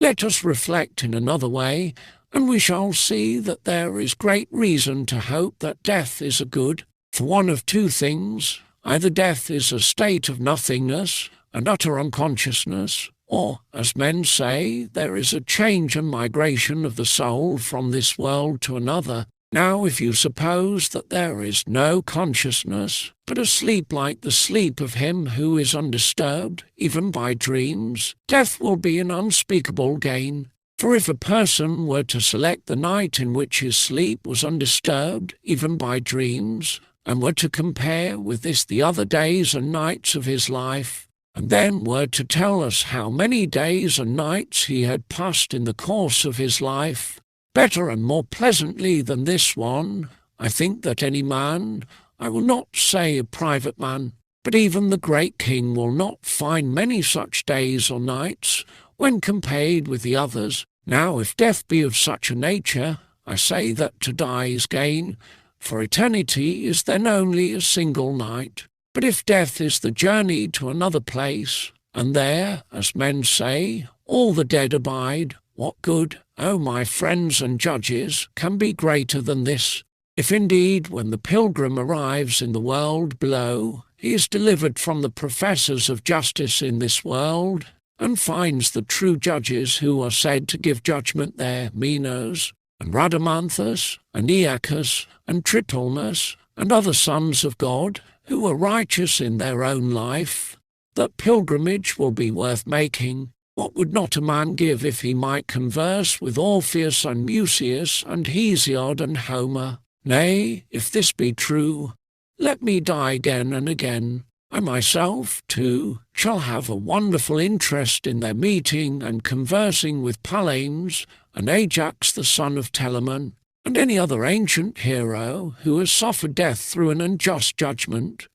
Let us reflect in another way, and we shall see that there is great reason to hope that death is a good, for one of two things: either death is a state of nothingness and utter unconsciousness, or, as men say, there is a change and migration of the soul from this world to another. Now, if you suppose that there is no consciousness, but a sleep like the sleep of him who is undisturbed, even by dreams, death will be an unspeakable gain. For if a person were to select the night in which his sleep was undisturbed, even by dreams, and were to compare with this the other days and nights of his life, and then were to tell us how many days and nights he had passed in the course of his life, better and more pleasantly than this one, I think that any man, I will not say a private man, but even the great king will not find many such days or nights, when compared with the others. Now, if death be of such a nature, I say that to die is gain, for eternity is then only a single night. But if death is the journey to another place, and there, as men say, all the dead abide, what good, O my friends and judges, can be greater than this? If indeed, when the pilgrim arrives in the world below, he is delivered from the professors of justice in this world, and finds the true judges who are said to give judgment there, Minos, and Rhadamanthus, and Aeacus, and Tritylmus, and other sons of God, who are righteous in their own life, that pilgrimage will be worth making. What would not a man give if he might converse with Orpheus and Musaeus and Hesiod and Homer? Nay, if this be true, let me die again and again. I myself, too, shall have a wonderful interest in their meeting and conversing with Palames and Ajax the son of Telamon, and any other ancient hero who has suffered death through an unjust judgment.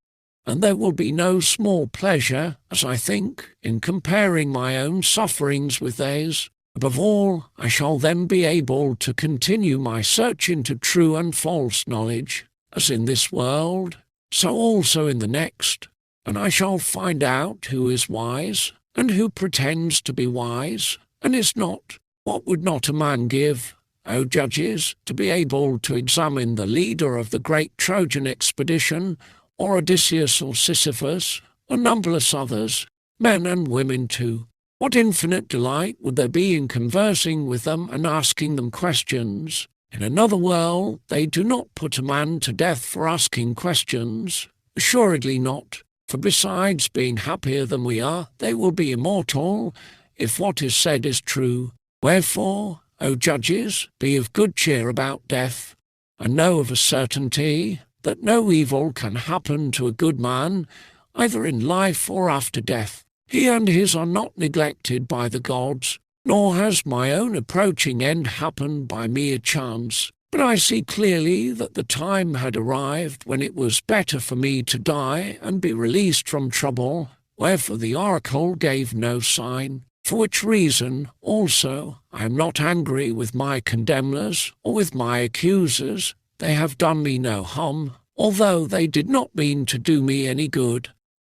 And there will be no small pleasure, as I think, in comparing my own sufferings with theirs. Above all, I shall then be able to continue my search into true and false knowledge, as in this world, so also in the next, and I shall find out who is wise, and who pretends to be wise, and is not. What would not a man give, O judges, to be able to examine the leader of the great Trojan expedition, or Odysseus or Sisyphus, or numberless others, men and women too? What infinite delight would there be in conversing with them and asking them questions? In another world they do not put a man to death for asking questions, assuredly not, for besides being happier than we are, they will be immortal, if what is said is true. Wherefore, O judges, be of good cheer about death, and know of a certainty that no evil can happen to a good man, either in life or after death. He and his are not neglected by the gods, nor has my own approaching end happened by mere chance. But I see clearly that the time had arrived when it was better for me to die and be released from trouble, wherefore the oracle gave no sign. For which reason, also, I am not angry with my condemners or with my accusers. They have done me no harm, although they did not mean to do me any good,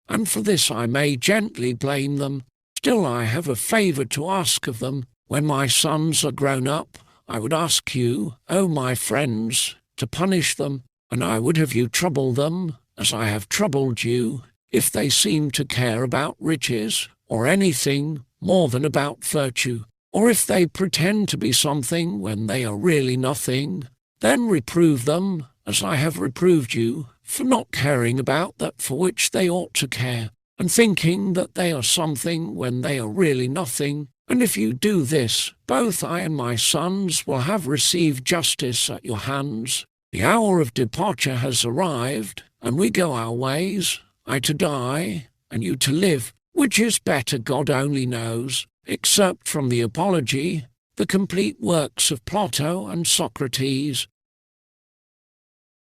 and for this I may gently blame them. Still I have a favour to ask of them. When my sons are grown up, I would ask you, O my friends, to punish them, and I would have you trouble them, as I have troubled you, if they seem to care about riches, or anything more than about virtue, or if they pretend to be something when they are really nothing. Then reprove them, as I have reproved you, for not caring about that for which they ought to care, and thinking that they are something when they are really nothing. And if you do this, both I and my sons will have received justice at your hands. The hour of departure has arrived, and we go our ways, I to die, and you to live. Which is better God only knows. Excerpt from the Apology, the complete works of Plato and Socrates,